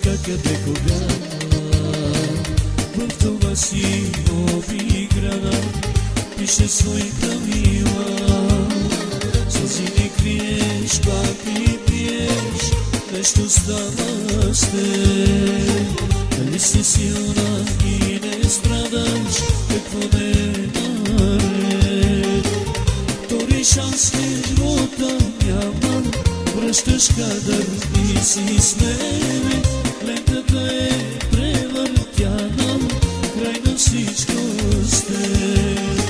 къде кога в това си обиграна пише свои правила. Сълзи не криеш, пак пиеш, нещо става с теб. Дали си силна и не страдаш, какво не е наред? Втори шанс в живота няма, връщаш кадър и си с мене. Лентата е превъртяна, край на всичко с теб.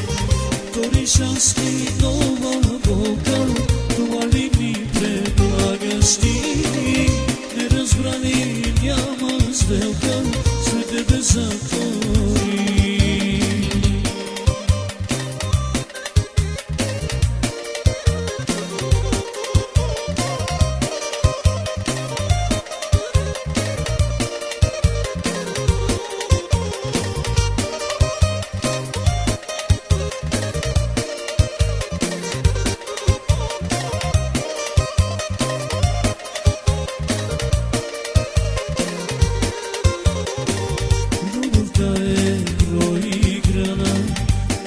Втори шанс и нова болка, това ли ми предлагаш ти? Неразбрани няма сделка, след тебе затвори.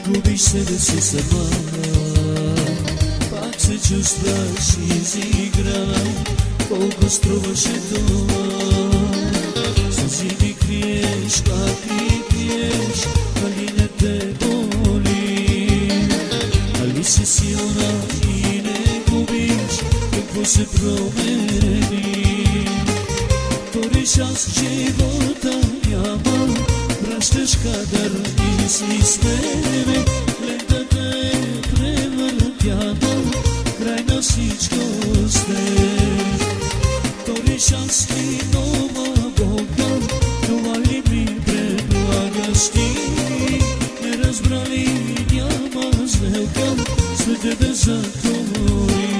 Губиш се да си сама, пак се чувстваш изиграна. Колко струваше това? Сълзи ми криеш, пак ли пиеш, али не те боли? Али си силна и не губиш, какво се промени? Втори шанс в живота няма, връщаш кадър и си с мене. Лентата е превъртяна, край на всичко с теб. Втори шанс и нова болка, това ли ми предлагаш ти? Не разбрали няма сделка, след тебе затвори.